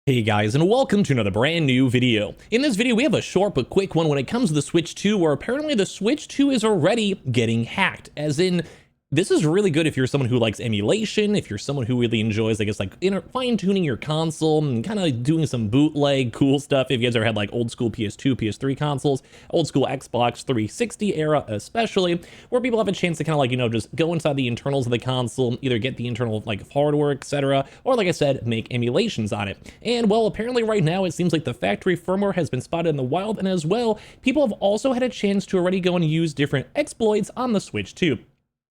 Hey guys, and welcome to another brand new video. In this video, we have a short but quick one when it comes to the Switch 2, where apparently the Switch 2 is already getting hacked. As in, this is really good if you're someone who likes emulation, if you're someone who really enjoys, I guess, like fine-tuning your console and kind of doing some bootleg cool stuff. If you guys ever had like old school PS2, PS3 consoles, old school Xbox 360 era especially, where people have a chance to kind of like, just go inside the internals of the console, either get the internal like hardware, etc., or like I said, make emulations on it. And well, apparently right now it seems like the factory firmware has been spotted in the wild, and as well, people have also had a chance to already go and use different exploits on the Switch 2.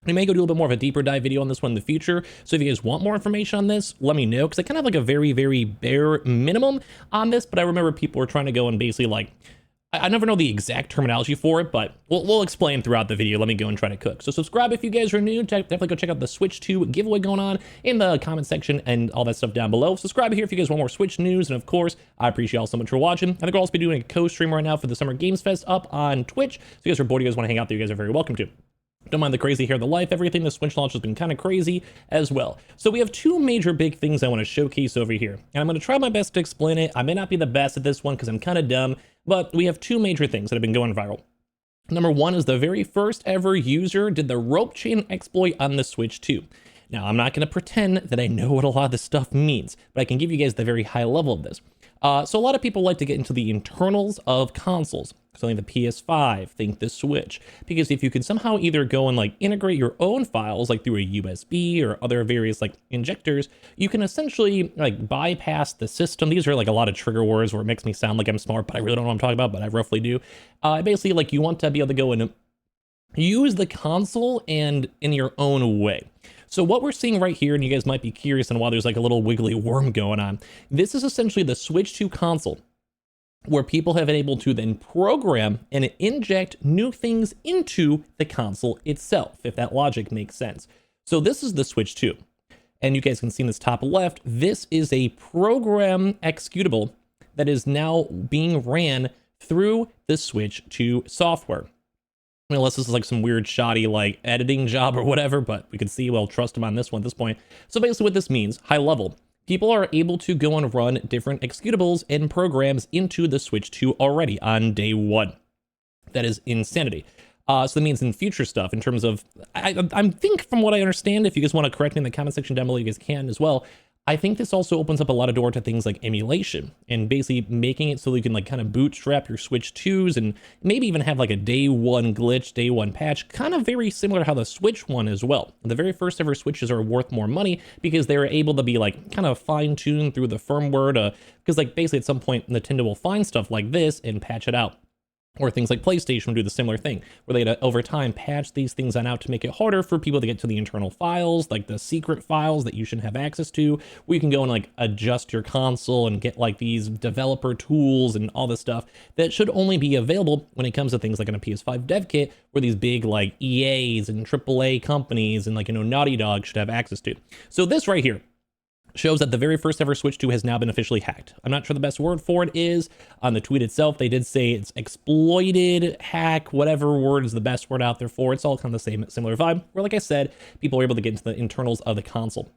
We may go do a little bit more of a deeper dive video on this one in the future, so if you guys want more information on this, let me know, because I kind of have like a very, very bare minimum on this, but I remember people were trying to go and basically like, I never know the exact terminology for it, but we'll explain throughout the video. Let me go and try to cook. So subscribe if you guys are new. Definitely go check out the Switch 2 giveaway going on in the comment section and all that stuff down below. Subscribe here if you guys want more Switch news, and of course, I appreciate y'all so much for watching. I think I'll also be doing a co-stream right now for the Summer Games Fest up on Twitch, so if you guys are bored, you guys want to hang out there, you guys are very welcome to. Don't mind the crazy hair of the life, everything. The Switch launch has been kind of crazy as well. So we have two major big things I want to showcase over here, and I'm going to try my best to explain it. I may not be the best at this one because I'm kind of dumb, but we have two major things that have been going viral. Number one is the very first ever user did the rope chain exploit on the Switch 2. Now, I'm not going to pretend that I know what a lot of this stuff means, but I can give you guys the very high level of this. So a lot of people like to get into the internals of consoles. So think the PS5, think the Switch, because if you can somehow either go and like integrate your own files, like through a USB or other various like injectors, you can essentially like bypass the system. These are like a lot of trigger words where it makes me sound like I'm smart, but I really don't know what I'm talking about, but I roughly do. Basically, like you want to be able to go and use the console and in your own way. So what we're seeing right here, and you guys might be curious on why there's like a little wiggly worm going on, this is essentially the Switch 2 console, where people have been able to then program and inject new things into the console itself, if that logic makes sense. So this is the Switch 2, and you guys can see in this top left, this is a program executable that is now being ran through the Switch 2 software. Unless this is like some weird shoddy like editing job or whatever, but we can see, well, trust him on this one at this point. So basically what this means, high level, people are able to go and run different executables and programs into the Switch 2 already on day one. That is insanity. So that means in future stuff, in terms of, I think from what I understand, if you guys want to correct me in the comment section down below, you guys can as well. I think this also opens up a lot of door to things like emulation and basically making it so you can like kind of bootstrap your Switch 2s and maybe even have like a day one glitch, day one patch, kind of very similar to how the Switch one as well. The very first ever Switches are worth more money because they were able to be like kind of fine-tuned through the firmware to, because like basically at some point Nintendo will find stuff like this and patch it out. Or things like PlayStation would do the similar thing, where they had to, over time, patch these things on out to make it harder for people to get to the internal files, like the secret files that you shouldn't have access to, where you can go and like adjust your console and get like these developer tools and all this stuff that should only be available when it comes to things like on a PS5 dev kit, where these big like EAs and AAA companies and like, Naughty Dog should have access to. So this right here shows that the very first ever Switch 2 has now been officially hacked. I'm not sure the best word for it is. On the tweet itself, they did say it's exploited, hack, whatever word is the best word out there for. It's all kind of the same, similar vibe, where like I said, people are able to get into the internals of the console.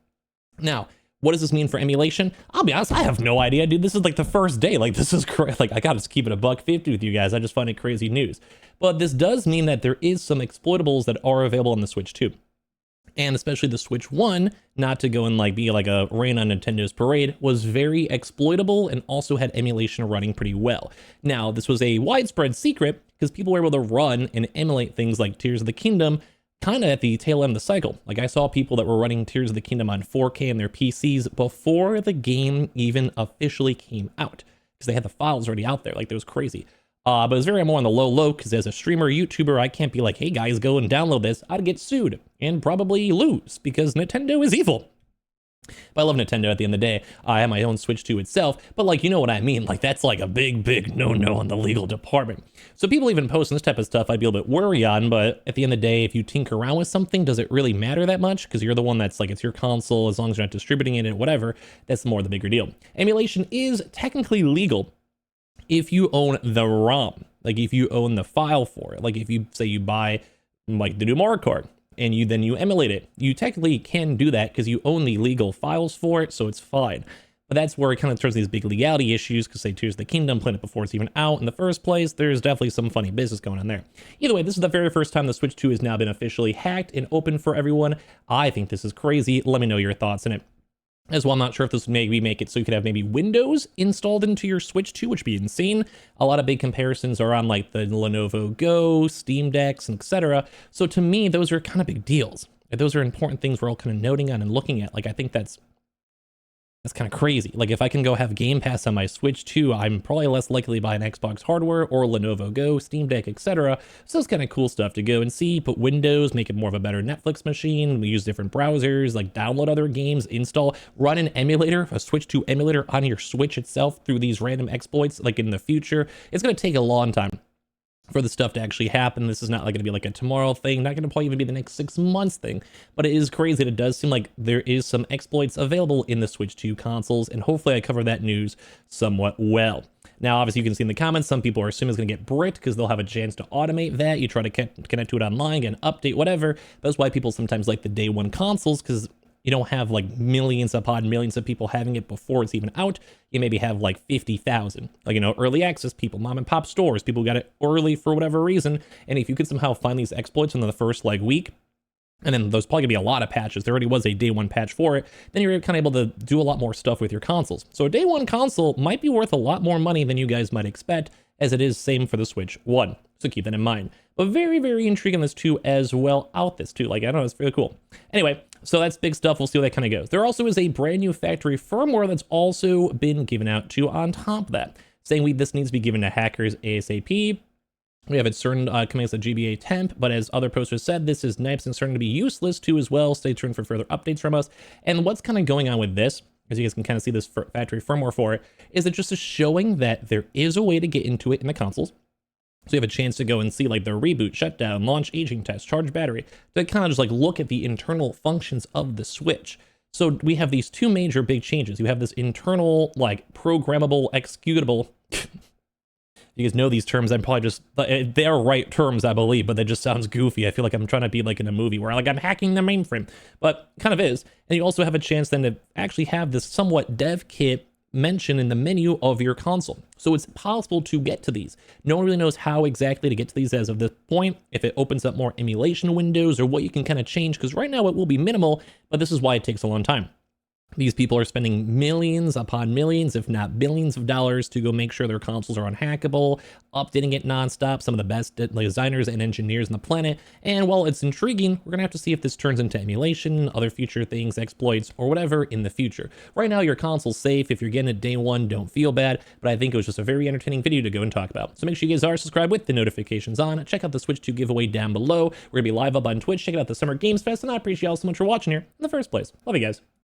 Now, what does this mean for emulation? I'll be honest, I have no idea, dude. This is like the first day. Like, this is crazy. Like, I gotta keep it a $1.50 with you guys. I just find it crazy news. But this does mean that there is some exploitables that are available on the Switch 2. And especially the Switch 1, not to go and like be like a rain on Nintendo's parade, was very exploitable and also had emulation running pretty well. Now, this was a widespread secret because people were able to run and emulate things like Tears of the Kingdom kind of at the tail end of the cycle. Like I saw people that were running Tears of the Kingdom on 4K in their PCs before the game even officially came out, because they had the files already out there. Like, that was crazy. But it's very more on the low because as a streamer, YouTuber, I can't be like, hey guys, go and download this. I'd get sued and probably lose because Nintendo is evil. But I love Nintendo at the end of the day. I have my own Switch 2 itself, but like, you know what I mean? Like, that's like a big no-no on the legal department. So people even posting this type of stuff I'd be a little bit worried on, but at the end of the day, if you tinker around with something, does it really matter that much? Because you're the one that's like, it's your console, as long as you're not distributing it and whatever, that's more the bigger deal. Emulation is technically legal if you own the ROM, like if you own the file for it. Like if you say you buy like the new Mario Kart and you emulate it, you technically can do that because you own the legal files for it, so it's fine. But that's where it kind of turns these big legality issues, because say Tears of the Kingdom played it before it's even out in the first place. There's definitely some funny business going on there. Either way, this is the very first time the Switch 2 has now been officially hacked and open for everyone. I think this is crazy. Let me know your thoughts on it. As well, I'm not sure if this would maybe make it so you could have maybe Windows installed into your Switch 2, which would be insane. A lot of big comparisons are on like the Lenovo Go, Steam Decks, and etc. So to me, those are kind of big deals. Those are important things we're all kind of noting on and looking at. Like, I think that's kind of crazy. Like, if I can go have Game Pass on my Switch 2, I'm probably less likely to buy an Xbox hardware or Lenovo Go, Steam Deck, etc. So it's kind of cool stuff to go and see. Put Windows, make it more of a better Netflix machine. We use different browsers, like download other games, install, run an emulator, a Switch 2 emulator on your Switch itself through these random exploits. Like in the future, it's going to take a long time for the stuff to actually happen. This is not like going to be like a tomorrow thing, not going to probably even be the next 6 months thing, but it is crazy that it does seem like there is some exploits available in the Switch 2 consoles, and hopefully I cover that news somewhat well. Now, obviously, you can see in the comments, some people are assuming it's going to get bricked because they'll have a chance to automate that. You try to connect to it online, get an update, whatever. That's why people sometimes like the day one consoles, because you don't have like millions upon millions of people having it before it's even out. You maybe have like 50,000, like, you know, early access people, mom and pop stores, people who got it early for whatever reason. And if you could somehow find these exploits in the first like week, and then there's probably gonna be a lot of patches, there already was a day one patch for it, then you're kind of able to do a lot more stuff with your consoles. So a day one console might be worth a lot more money than you guys might expect, as it is same for the Switch 1. So keep that in mind. But very, very intriguing this too as well out this too. Like, I don't know, it's really cool. Anyway, so that's big stuff. We'll see how that kind of goes. There also is a brand new factory firmware that's also been given out to on top of that, saying this needs to be given to hackers ASAP. We have it certain coming as a GBA temp, but as other posters said, this is nice and certain to be useless too as well. Stay tuned for further updates from us. And what's kind of going on with this, as you guys can kind of see this factory firmware for it, is it just is showing that there is a way to get into it in the consoles. So you have a chance to go and see like the reboot, shutdown, launch aging test, charge battery, to kind of just like look at the internal functions of the Switch. So we have these two major big changes. You have this internal like programmable executable. You guys know these terms. I'm probably just, they're right terms, I believe, but that just sounds goofy. I feel like I'm trying to be like in a movie where like I'm hacking the mainframe, but kind of is. And you also have a chance then to actually have this somewhat dev kit mentioned in the menu of your console. So it's possible to get to these. No one really knows how exactly to get to these as of this point, if it opens up more emulation windows or what you can kind of change, because right now it will be minimal, but this is why it takes a long time. These people are spending millions upon millions, if not billions of dollars to go make sure their consoles are unhackable, updating it nonstop, some of the best designers and engineers on the planet. And while it's intriguing, we're gonna have to see if this turns into emulation, other future things, exploits, or whatever in the future. Right now, your console's safe. If you're getting it day one, don't feel bad, but I think it was just a very entertaining video to go and talk about. So make sure you guys are subscribed with the notifications on. Check out the Switch 2 giveaway down below. We're gonna be live up on Twitch. Check out the Summer Games Fest, and I appreciate y'all so much for watching here in the first place. Love you guys.